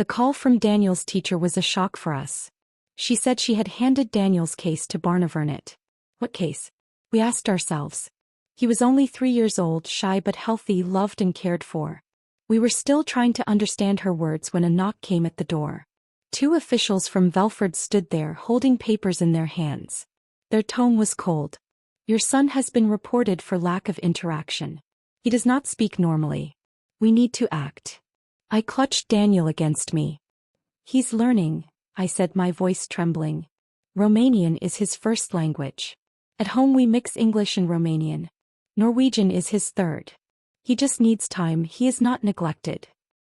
The call from Daniel's teacher was a shock for us. She said she had handed Daniel's case to Barnevernet. What case? We asked ourselves. He was only 3 years old, shy but healthy, loved and cared for. We were still trying to understand her words when a knock came at the door. 2 officials from Velferd stood there holding papers in their hands. Their tone was cold. Your son has been reported for lack of interaction. He does not speak normally. We need to act. I clutched Daniel against me. He's learning, I said, my voice trembling. Romanian is his first language. At home we mix English and Romanian. Norwegian is his third. He just needs time, he is not neglected.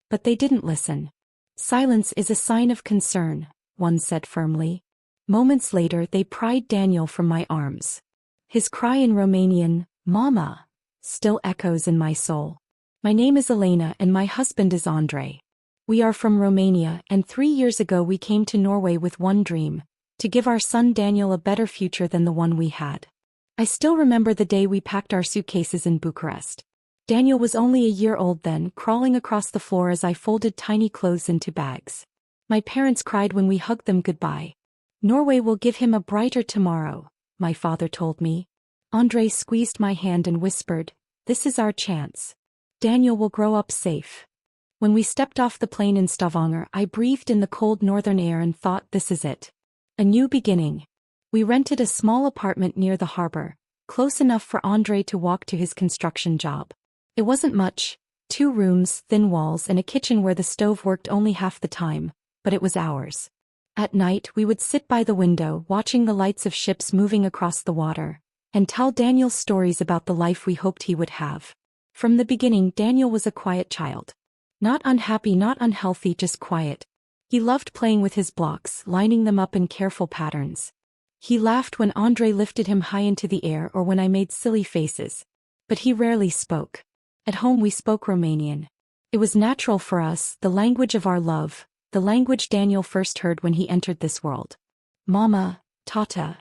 But they didn't listen. Silence is a sign of concern, one said firmly. Moments later they pried Daniel from my arms. His cry in Romanian, "Mama," still echoes in my soul. My name is Elena and my husband is Andre. We are from Romania and 3 years ago we came to Norway with one dream, to give our son Daniel a better future than the one we had. I still remember the day we packed our suitcases in Bucharest. Daniel was only a year old then, crawling across the floor as I folded tiny clothes into bags. My parents cried when we hugged them goodbye. Norway will give him a brighter tomorrow, my father told me. Andre squeezed my hand and whispered, "This is our chance. Daniel will grow up safe." When we stepped off the plane in Stavanger, I breathed in the cold northern air and thought, this is it. A new beginning. We rented a small apartment near the harbor, close enough for Andre to walk to his construction job. It wasn't much, 2 rooms, thin walls and a kitchen where the stove worked only half the time, but it was ours. At night we would sit by the window watching the lights of ships moving across the water, and tell Daniel stories about the life we hoped he would have. From the beginning Daniel was a quiet child. Not unhappy, not unhealthy, just quiet. He loved playing with his blocks, lining them up in careful patterns. He laughed when Andre lifted him high into the air or when I made silly faces. But he rarely spoke. At home we spoke Romanian. It was natural for us, the language of our love, the language Daniel first heard when he entered this world. Mama, Tata.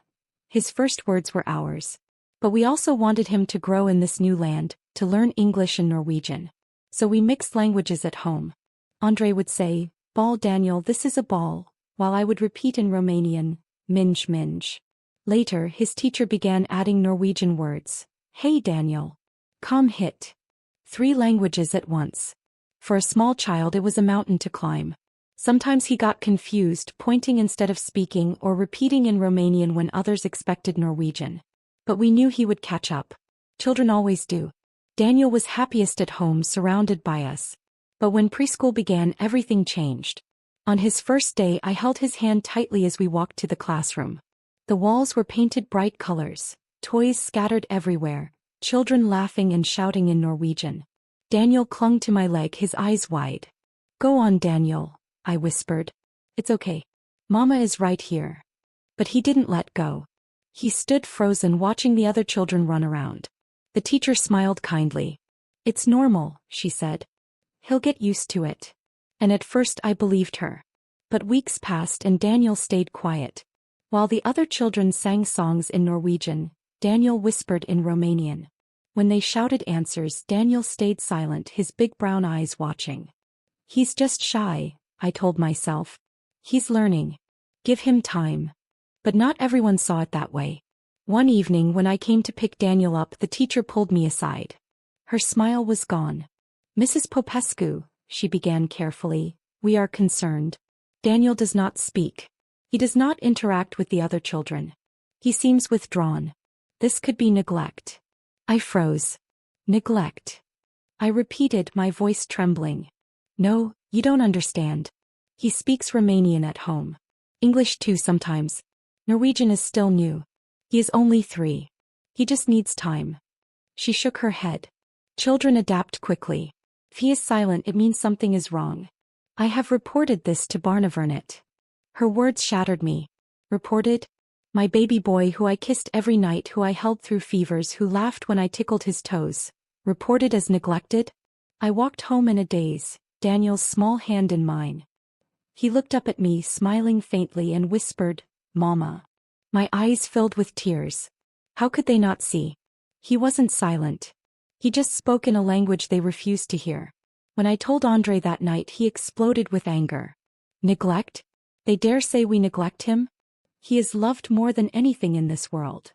His first words were ours. But we also wanted him to grow in this new land, to learn English and Norwegian. So we mixed languages at home. Andre would say, "Ball Daniel, this is a ball," while I would repeat in Romanian, "Minge minge." Later his teacher began adding Norwegian words. "Hey Daniel. Come hit." 3 languages at once. For a small child it was a mountain to climb. Sometimes he got confused, pointing instead of speaking or repeating in Romanian when others expected Norwegian. But we knew he would catch up. Children always do. Daniel was happiest at home, surrounded by us. But when preschool began, everything changed. On his first day I held his hand tightly as we walked to the classroom. The walls were painted bright colors, toys scattered everywhere, children laughing and shouting in Norwegian. Daniel clung to my leg, his eyes wide. "Go on, Daniel," I whispered. "It's okay. Mama is right here." But he didn't let go. He stood frozen, watching the other children run around. The teacher smiled kindly. "It's normal," she said. "He'll get used to it." And at first I believed her. But weeks passed and Daniel stayed quiet. While the other children sang songs in Norwegian, Daniel whispered in Romanian. When they shouted answers, Daniel stayed silent, his big brown eyes watching. "He's just shy," I told myself. "He's learning. Give him time." But not everyone saw it that way. One evening when I came to pick Daniel up, the teacher pulled me aside. Her smile was gone. "Mrs. Popescu," she began carefully, "we are concerned. Daniel does not speak. He does not interact with the other children. He seems withdrawn. This could be neglect." I froze. "Neglect?" I repeated, my voice trembling. "No, you don't understand. He speaks Romanian at home. English too sometimes. Norwegian is still new. He is only 3. He just needs time." She shook her head. "Children adapt quickly. If he is silent, it means something is wrong. I have reported this to Barnevernet." Her words shattered me. Reported? My baby boy who I kissed every night, who I held through fevers, who laughed when I tickled his toes. Reported as neglected? I walked home in a daze, Daniel's small hand in mine. He looked up at me, smiling faintly, and whispered, "Mama." My eyes filled with tears. How could they not see? He wasn't silent. He just spoke in a language they refused to hear. When I told Andre that night, he exploded with anger. Neglect? They dare say we neglect him? He is loved more than anything in this world.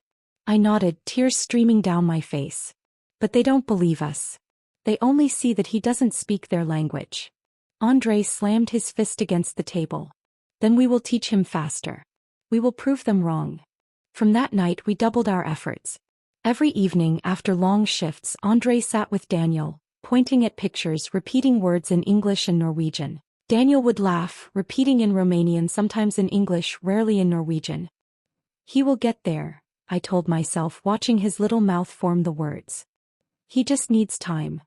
I nodded, tears streaming down my face. But they don't believe us. They only see that he doesn't speak their language. Andre slammed his fist against the table. Then we will teach him faster. We will prove them wrong. From that night we doubled our efforts. Every evening after long shifts, Andre sat with Daniel, pointing at pictures, repeating words in English and Norwegian. Daniel would laugh, repeating in Romanian, sometimes in English, rarely in Norwegian. He will get there, I told myself, watching his little mouth form the words. He just needs time.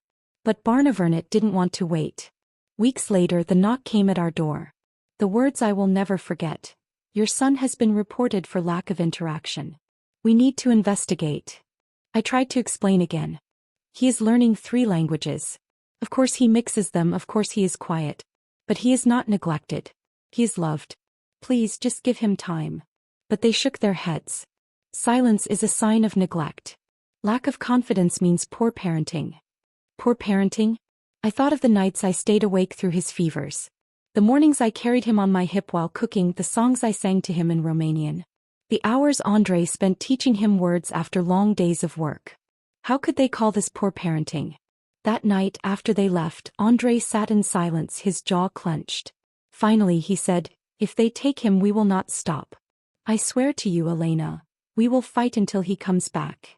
But Barnevernet didn't want to wait. Weeks later the knock came at our door. The words I will never forget. Your son has been reported for lack of interaction. We need to investigate. I tried to explain again. He is learning 3 languages. Of course he mixes them, of course he is quiet. But he is not neglected. He is loved. Please just give him time. But they shook their heads. Silence is a sign of neglect. Lack of confidence means poor parenting. Poor parenting? I thought of the nights I stayed awake through his fevers. The mornings I carried him on my hip while cooking, the songs I sang to him in Romanian. The hours Andre spent teaching him words after long days of work. How could they call this poor parenting? That night after they left, Andre sat in silence, his jaw clenched. Finally he said, "If they take him we will not stop. I swear to you, Elena, we will fight until he comes back."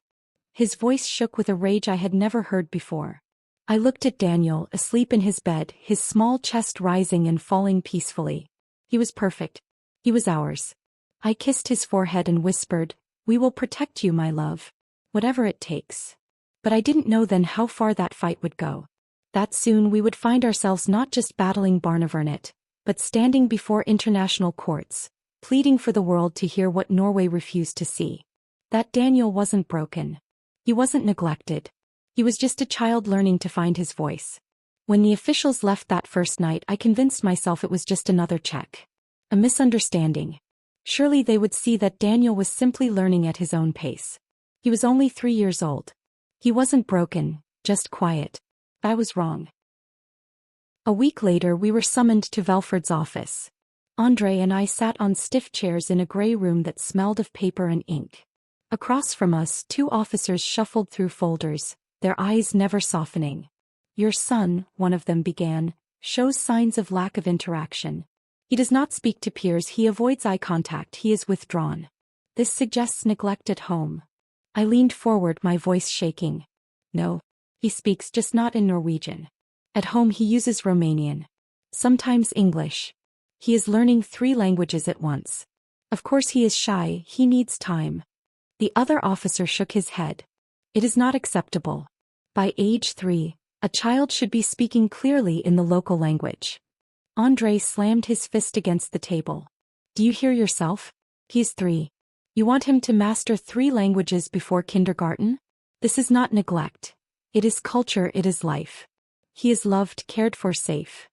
His voice shook with a rage I had never heard before. I looked at Daniel, asleep in his bed, his small chest rising and falling peacefully. He was perfect. He was ours. I kissed his forehead and whispered, "We will protect you, my love. Whatever it takes." But I didn't know then how far that fight would go. That soon we would find ourselves not just battling Barnevernet, but standing before international courts, pleading for the world to hear what Norway refused to see. That Daniel wasn't broken. He wasn't neglected. He was just a child learning to find his voice. When the officials left that first night, I convinced myself it was just another check. A misunderstanding. Surely they would see that Daniel was simply learning at his own pace. He was only 3 years old. He wasn't broken, just quiet. I was wrong. A week later we were summoned to Velferd's office. Andre and I sat on stiff chairs in a grey room that smelled of paper and ink. Across from us, 2 officers shuffled through folders, their eyes never softening. "Your son," one of them began, "shows signs of lack of interaction. He does not speak to peers, he avoids eye contact, he is withdrawn. This suggests neglect at home." I leaned forward, my voice shaking. "No. He speaks, just not in Norwegian. At home he uses Romanian. Sometimes English. He is learning 3 languages at once. Of course he is shy, he needs time." The other officer shook his head. "It is not acceptable. By age 3, a child should be speaking clearly in the local language." Andre slammed his fist against the table. "Do you hear yourself? He's 3. You want him to master 3 languages before kindergarten? This is not neglect. It is culture, it is life. He is loved, cared for, safe."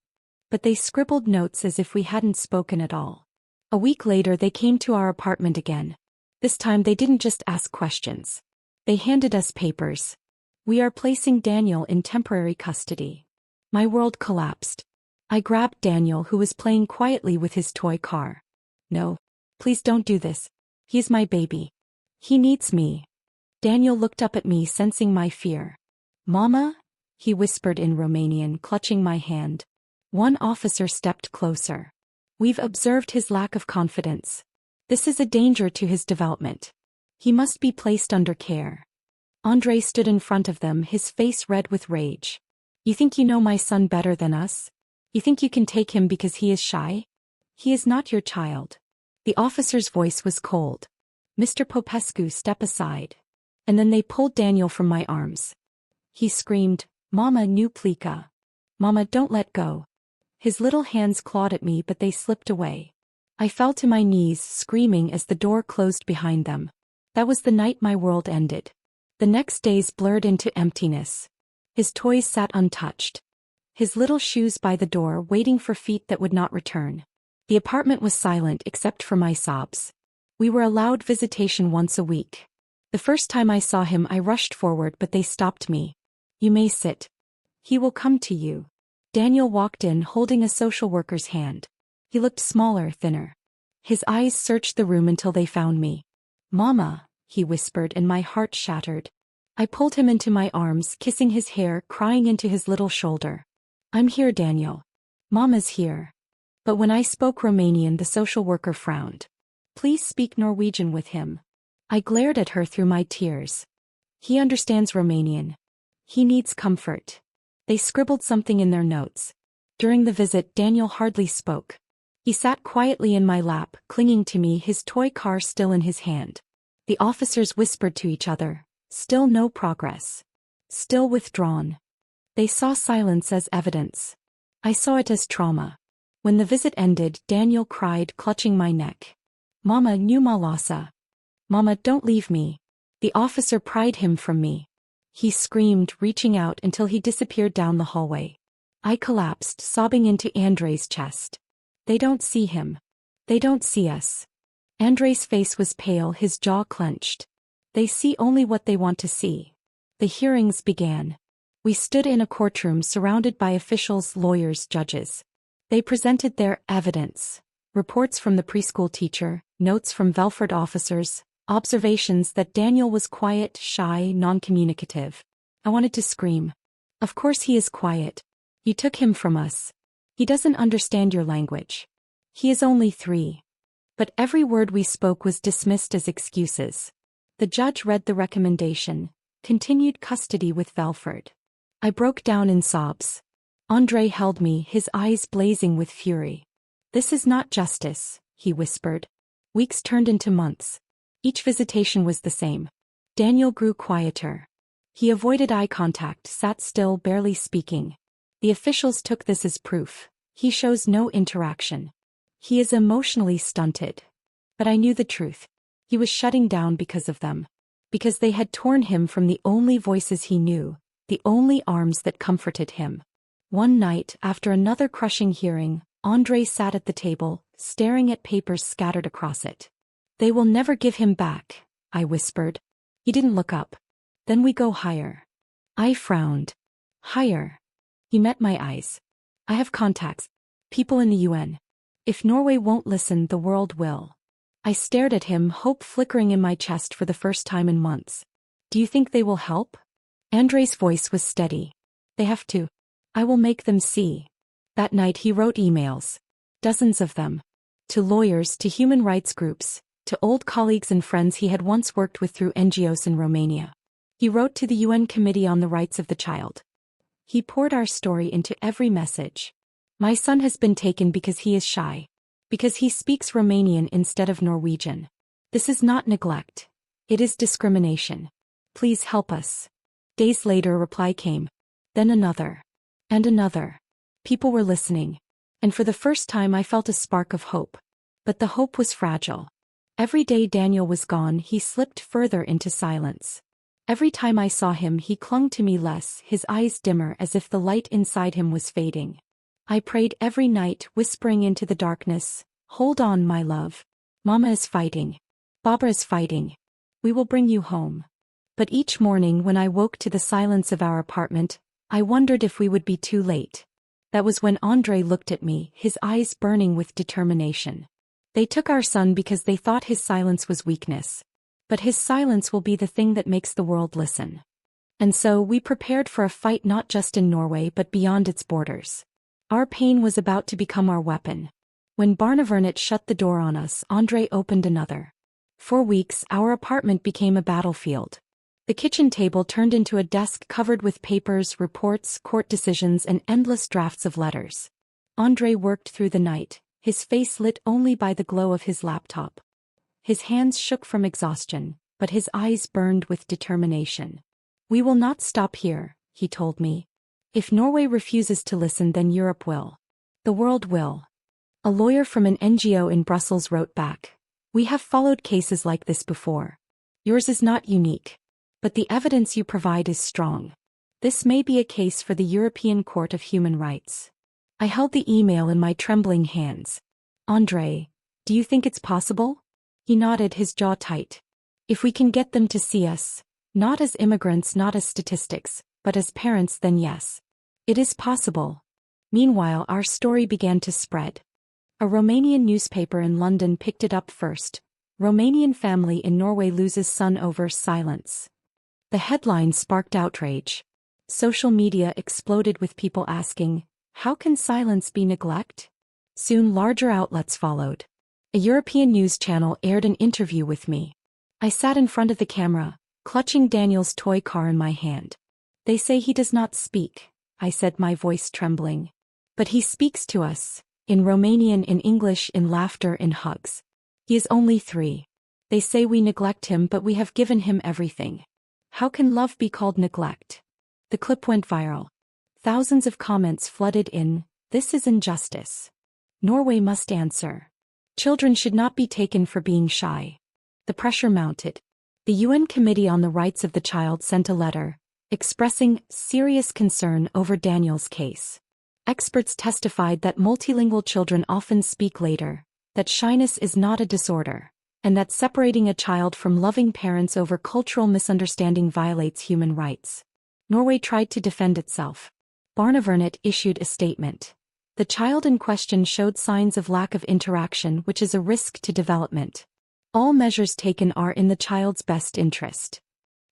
But they scribbled notes as if we hadn't spoken at all. A week later they came to our apartment again. This time they didn't just ask questions. They handed us papers. "We are placing Daniel in temporary custody." My world collapsed. I grabbed Daniel, who was playing quietly with his toy car. "No. Please don't do this. He is my baby. He needs me." Daniel looked up at me, sensing my fear. "Mama?" he whispered in Romanian, clutching my hand. One officer stepped closer. "We've observed his lack of confidence. This is a danger to his development. He must be placed under care." Andre stood in front of them, his face red with rage. "You think you know my son better than us? You think you can take him because he is shy? He is not your child." The officer's voice was cold. "Mr. Popescu, step aside." And then they pulled Daniel from my arms. He screamed, "Mama, nu plika. Mama, don't let go." His little hands clawed at me, but they slipped away. I fell to my knees, screaming as the door closed behind them. That was the night my world ended. The next days blurred into emptiness. His toys sat untouched. His little shoes by the door, waiting for feet that would not return. The apartment was silent except for my sobs. We were allowed visitation once a week. The first time I saw him I rushed forward, but they stopped me. "You may sit. He will come to you." Daniel walked in holding a social worker's hand. He looked smaller, thinner. His eyes searched the room until they found me. "Mama," he whispered, and my heart shattered. I pulled him into my arms, kissing his hair, crying into his little shoulder. "I'm here, Daniel. Mama's here." But when I spoke Romanian, the social worker frowned. "Please speak Norwegian with him." I glared at her through my tears. "He understands Romanian. He needs comfort." They scribbled something in their notes. During the visit, Daniel hardly spoke. He sat quietly in my lap, clinging to me, his toy car still in his hand. The officers whispered to each other. Still no progress. Still withdrawn. They saw silence as evidence. I saw it as trauma. When the visit ended, Daniel cried, clutching my neck. "Mama, new malasa. Mama, don't leave me." The officer pried him from me. He screamed, reaching out until he disappeared down the hallway. I collapsed, sobbing into Andrei's chest. They don't see him. They don't see us. Andrei's face was pale, his jaw clenched. They see only what they want to see. The hearings began. We stood in a courtroom surrounded by officials, lawyers, judges. They presented their evidence. Reports from the preschool teacher, notes from Velferd officers, observations that Daniel was quiet, shy, non-communicative. I wanted to scream. "Of course he is quiet. You took him from us. He doesn't understand your language. He is only 3. But every word we spoke was dismissed as excuses. The judge read the recommendation: continued custody with Velferd. I broke down in sobs. Andrei held me, his eyes blazing with fury. "This is not justice," he whispered. Weeks turned into months. Each visitation was the same. Daniel grew quieter. He avoided eye contact, sat still, barely speaking. The officials took this as proof. He shows no interaction. He is emotionally stunted. But I knew the truth. He was shutting down because of them. Because they had torn him from the only voices he knew, the only arms that comforted him. One night, after another crushing hearing, Andrei sat at the table, staring at papers scattered across it. "They will never give him back," I whispered. He didn't look up. "Then we go higher." I frowned. "Higher?" He met my eyes. "I have contacts. People in the UN. If Norway won't listen, the world will." I stared at him, hope flickering in my chest for the first time in months. "Do you think they will help?" Andrei's voice was steady. "They have to. I will make them see." That night he wrote emails. Dozens of them. To lawyers, to human rights groups, to old colleagues and friends he had once worked with through NGOs in Romania. He wrote to the UN Committee on the Rights of the Child. He poured our story into every message. "My son has been taken because he is shy. Because he speaks Romanian instead of Norwegian. This is not neglect. It is discrimination. Please help us." Days later a reply came. Then another. And another. People were listening. And for the first time I felt a spark of hope. But the hope was fragile. Every day Daniel was gone, he slipped further into silence. Every time I saw him, he clung to me less, his eyes dimmer, as if the light inside him was fading. I prayed every night, whispering into the darkness, "Hold on, my love. Mama is fighting. Baba is fighting. We will bring you home." But each morning when I woke to the silence of our apartment, I wondered if we would be too late. That was when Andrei looked at me, his eyes burning with determination. "They took our son because they thought his silence was weakness. But his silence will be the thing that makes the world listen." And so we prepared for a fight not just in Norway but beyond its borders. Our pain was about to become our weapon. When Barnevernet shut the door on us, Andrei opened another. For weeks, our apartment became a battlefield. The kitchen table turned into a desk covered with papers, reports, court decisions, and endless drafts of letters. Andrei worked through the night, his face lit only by the glow of his laptop. His hands shook from exhaustion, but his eyes burned with determination. "We will not stop here," he told me. "If Norway refuses to listen, then Europe will. The world will." A lawyer from an NGO in Brussels wrote back, "We have followed cases like this before. Yours is not unique. But the evidence you provide is strong. This may be a case for the European Court of Human Rights." I held the email in my trembling hands. "Andrei, do you think it's possible?" He nodded, his jaw tight. "If we can get them to see us, not as immigrants, not as statistics, but as parents, then yes. It is possible." Meanwhile, our story began to spread. A Romanian newspaper in London picked it up first. Romanian family in Norway loses son over silence. The headline sparked outrage. Social media exploded with people asking, how can silence be neglect? Soon larger outlets followed. A European news channel aired an interview with me. I sat in front of the camera, clutching Daniel's toy car in my hand. They say he does not speak, I said, my voice trembling. But he speaks to us, in Romanian, in English, in laughter, in hugs. He is only 3. They say we neglect him, but we have given him everything. How can love be called neglect? The clip went viral. Thousands of comments flooded in, this is injustice. Norway must answer. Children should not be taken for being shy. The pressure mounted. The UN Committee on the Rights of the Child sent a letter, expressing serious concern over Daniel's case. Experts testified that multilingual children often speak later, that shyness is not a disorder, and that separating a child from loving parents over cultural misunderstanding violates human rights. Norway tried to defend itself. Barnevernet issued a statement. The child in question showed signs of lack of interaction, which is a risk to development. All measures taken are in the child's best interest.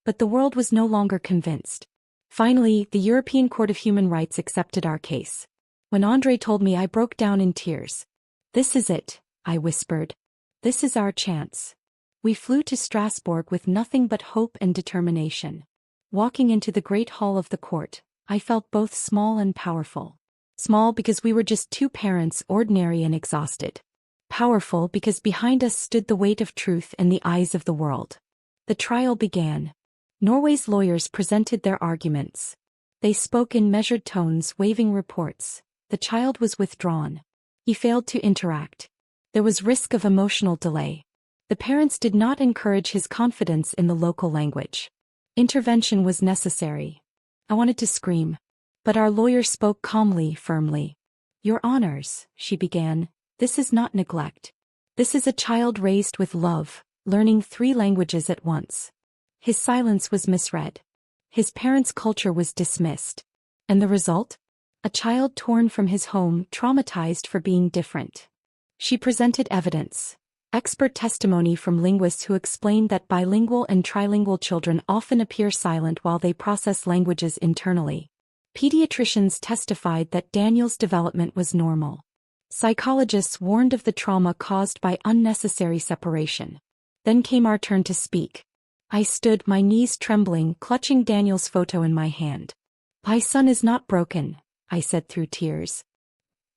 But the world was no longer convinced. Finally, the European Court of Human Rights accepted our case. When Andrei told me, I broke down in tears. This is it, I whispered. This is our chance. We flew to Strasbourg with nothing but hope and determination. Walking into the great hall of the court, I felt both small and powerful. Small because we were just 2 parents, ordinary and exhausted. Powerful because behind us stood the weight of truth and the eyes of the world. The trial began. Norway's lawyers presented their arguments. They spoke in measured tones, waving reports. The child was withdrawn. He failed to interact. There was risk of emotional delay. The parents did not encourage his confidence in the local language. Intervention was necessary. I wanted to scream. But our lawyer spoke calmly, firmly. Your Honors, she began, this is not neglect. This is a child raised with love, learning 3 languages at once. His silence was misread. His parents' culture was dismissed. And the result? A child torn from his home, traumatized for being different. She presented evidence. Expert testimony from linguists who explained that bilingual and trilingual children often appear silent while they process languages internally. Pediatricians testified that Daniel's development was normal. Psychologists warned of the trauma caused by unnecessary separation. Then came our turn to speak. I stood, my knees trembling, clutching Daniel's photo in my hand. My son is not broken, I said through tears.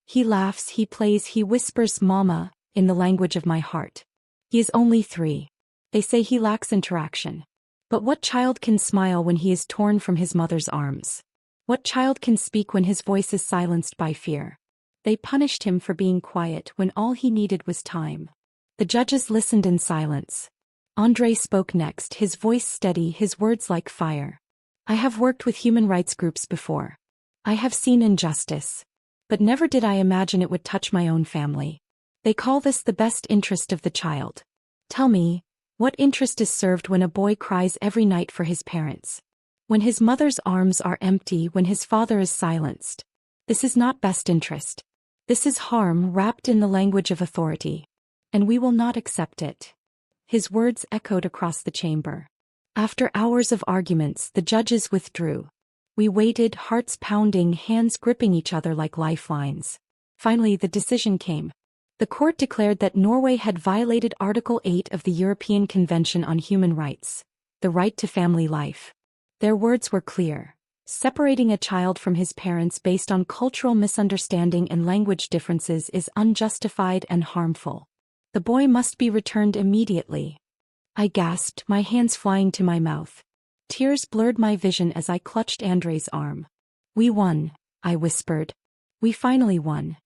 He laughs, he plays, he whispers Mama, in the language of my heart. He is only 3. They say he lacks interaction. But what child can smile when he is torn from his mother's arms? What child can speak when his voice is silenced by fear? They punished him for being quiet when all he needed was time. The judges listened in silence. Andrei spoke next, his voice steady, his words like fire. I have worked with human rights groups before. I have seen injustice. But never did I imagine it would touch my own family. They call this the best interest of the child. Tell me, what interest is served when a boy cries every night for his parents? When his mother's arms are empty, when his father is silenced? This is not best interest. This is harm wrapped in the language of authority. And we will not accept it. His words echoed across the chamber. After hours of arguments, the judges withdrew. We waited, hearts pounding, hands gripping each other like lifelines. Finally, the decision came. The court declared that Norway had violated Article 8 of the European Convention on Human Rights, the right to family life. Their words were clear. Separating a child from his parents based on cultural misunderstanding and language differences is unjustified and harmful. The boy must be returned immediately. I gasped, my hands flying to my mouth. Tears blurred my vision as I clutched Andrei's arm. We won, I whispered. We finally won.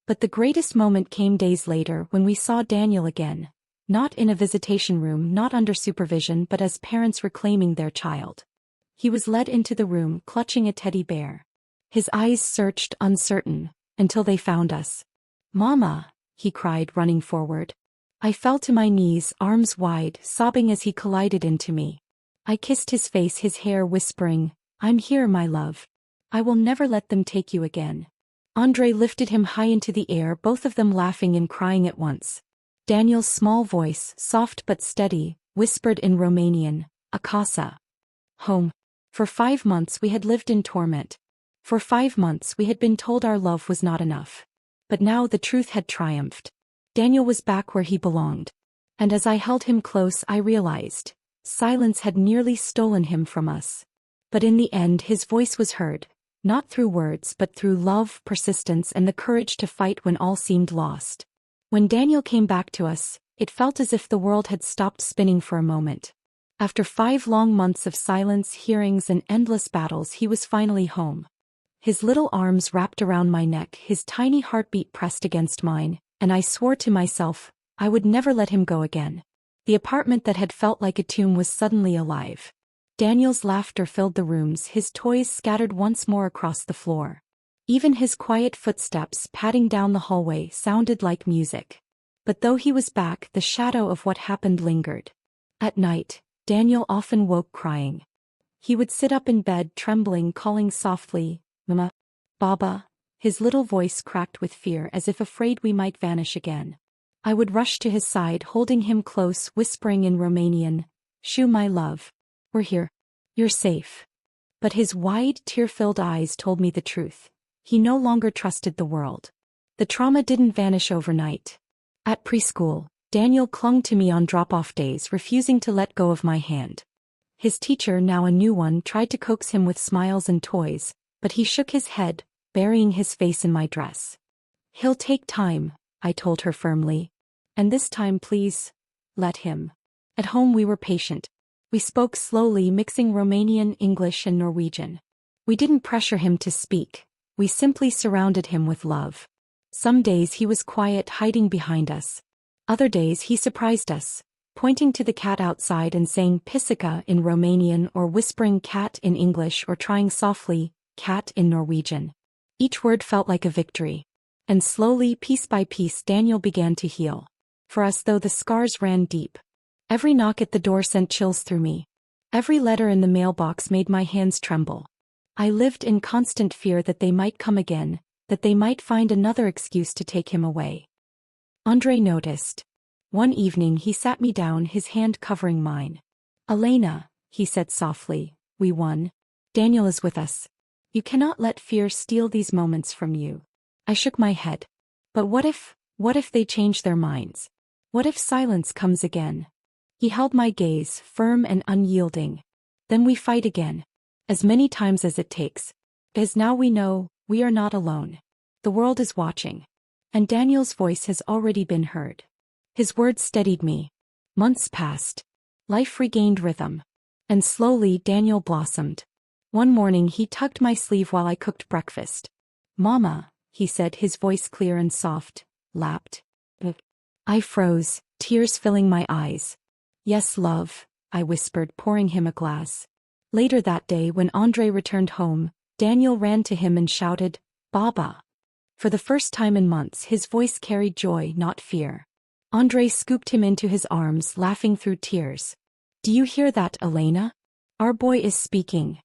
But the greatest moment came days later when we saw Daniel again. Not in a visitation room, not under supervision, but as parents reclaiming their child. He was led into the room, clutching a teddy bear. His eyes searched, uncertain, until they found us. Mama, he cried, running forward. I fell to my knees, arms wide, sobbing as he collided into me. I kissed his face, his hair, whispering, I'm here, my love. I will never let them take you again. Andre lifted him high into the air, both of them laughing and crying at once. Daniel's small voice, soft but steady, whispered in Romanian, "Acasă." Home. For 5 months we had lived in torment. For 5 months we had been told our love was not enough. But now the truth had triumphed. Daniel was back where he belonged. And as I held him close, I realized, silence had nearly stolen him from us. But in the end his voice was heard, not through words but through love, persistence, and the courage to fight when all seemed lost. When Daniel came back to us, it felt as if the world had stopped spinning for a moment. After 5 long months of silence, hearings, and endless battles, he was finally home. His little arms wrapped around my neck, his tiny heartbeat pressed against mine, and I swore to myself, I would never let him go again. The apartment that had felt like a tomb was suddenly alive. Daniel's laughter filled the rooms, his toys scattered once more across the floor. Even his quiet footsteps padding down the hallway sounded like music. But though he was back, the shadow of what happened lingered. At night, Daniel often woke crying. He would sit up in bed trembling, calling softly, "Mama, Baba." His little voice cracked with fear, as if afraid we might vanish again. I would rush to his side, holding him close, whispering in Romanian, "Shu, my love. We're here. You're safe." But his wide, tear-filled eyes told me the truth. He no longer trusted the world. The trauma didn't vanish overnight. At preschool, Daniel clung to me on drop-off days, refusing to let go of my hand. His teacher, now a new one, tried to coax him with smiles and toys, but he shook his head, burying his face in my dress. "He'll take time," I told her firmly. "And this time, please, let him." At home we were patient. We spoke slowly, mixing Romanian, English, and Norwegian. We didn't pressure him to speak. We simply surrounded him with love. Some days he was quiet, hiding behind us. Other days he surprised us, pointing to the cat outside and saying "Pisica" in Romanian, or whispering "cat" in English, or trying softly, "cat" in Norwegian. Each word felt like a victory. And slowly, piece by piece, Daniel began to heal. For us, though, the scars ran deep. Every knock at the door sent chills through me. Every letter in the mailbox made my hands tremble. I lived in constant fear that they might come again, that they might find another excuse to take him away. Andre noticed. One evening he sat me down, his hand covering mine. "Elena," he said softly, "we won. Daniel is with us. You cannot let fear steal these moments from you." I shook my head. But what if they change their minds? What if silence comes again? He held my gaze, firm and unyielding. "Then we fight again. As many times as it takes. As now we know, we are not alone. The world is watching. And Daniel's voice has already been heard." His words steadied me. Months passed. Life regained rhythm. And slowly Daniel blossomed. One morning he tugged my sleeve while I cooked breakfast. "Mama," he said, his voice clear and soft, lapped. I froze, tears filling my eyes. "Yes, love," I whispered, pouring him a glass. Later that day, when Andre returned home, Daniel ran to him and shouted, "Baba." For the first time in months, his voice carried joy, not fear. Andre scooped him into his arms, laughing through tears. "Do you hear that, Elena? Our boy is speaking.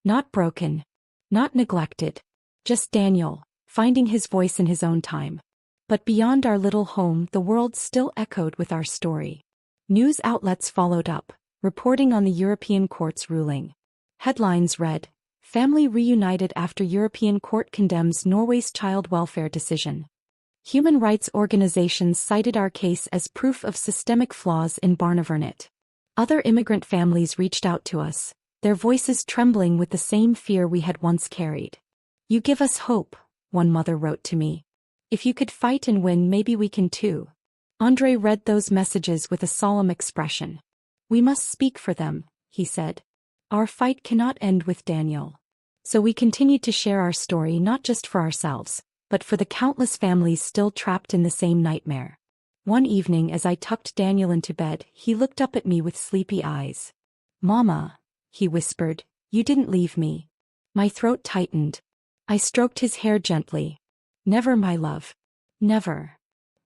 Not broken. Not neglected. Just Daniel, finding his voice in his own time." But beyond our little home, the world still echoed with our story. News outlets followed up, reporting on the European Court's ruling. Headlines read, "Family reunited after European Court condemns Norway's child welfare decision." Human rights organizations cited our case as proof of systemic flaws in Barnevernet. Other immigrant families reached out to us, their voices trembling with the same fear we had once carried. "You give us hope," one mother wrote to me. "If you could fight and win, maybe we can too." Andre read those messages with a solemn expression. "We must speak for them," he said. "Our fight cannot end with Daniel." So we continued to share our story, not just for ourselves, but for the countless families still trapped in the same nightmare. One evening, as I tucked Daniel into bed, he looked up at me with sleepy eyes. "Mama," he whispered, "you didn't leave me." My throat tightened. I stroked his hair gently. "Never, my love. Never."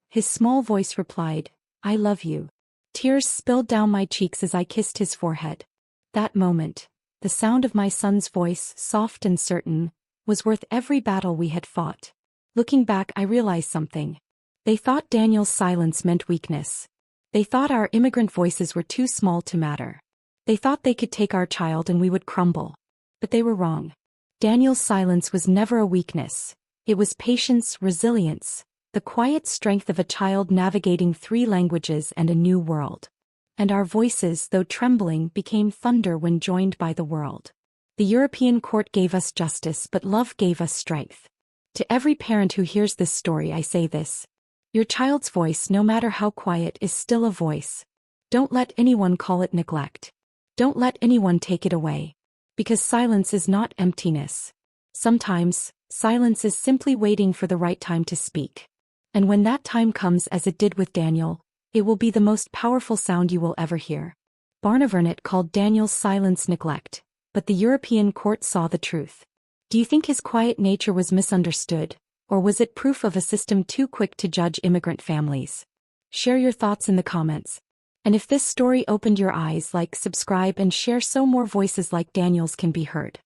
His small voice replied, "I love you." Tears spilled down my cheeks as I kissed his forehead. That moment, the sound of my son's voice, soft and certain, was worth every battle we had fought. Looking back, I realized something. They thought Daniel's silence meant weakness. They thought our immigrant voices were too small to matter. They thought they could take our child and we would crumble. But they were wrong. Daniel's silence was never a weakness. It was patience, resilience, the quiet strength of a child navigating 3 languages and a new world. And our voices, though trembling, became thunder when joined by the world. The European court gave us justice, but love gave us strength. To every parent who hears this story, I say this. Your child's voice, no matter how quiet, is still a voice. Don't let anyone call it neglect. Don't let anyone take it away. Because silence is not emptiness. Sometimes, silence is simply waiting for the right time to speak. And when that time comes, as it did with Daniel, it will be the most powerful sound you will ever hear. Barnevernet called Daniel's silence neglect, but the European court saw the truth. Do you think his quiet nature was misunderstood, or was it proof of a system too quick to judge immigrant families? Share your thoughts in the comments. And if this story opened your eyes, like, subscribe, and share so more voices like Daniel's can be heard.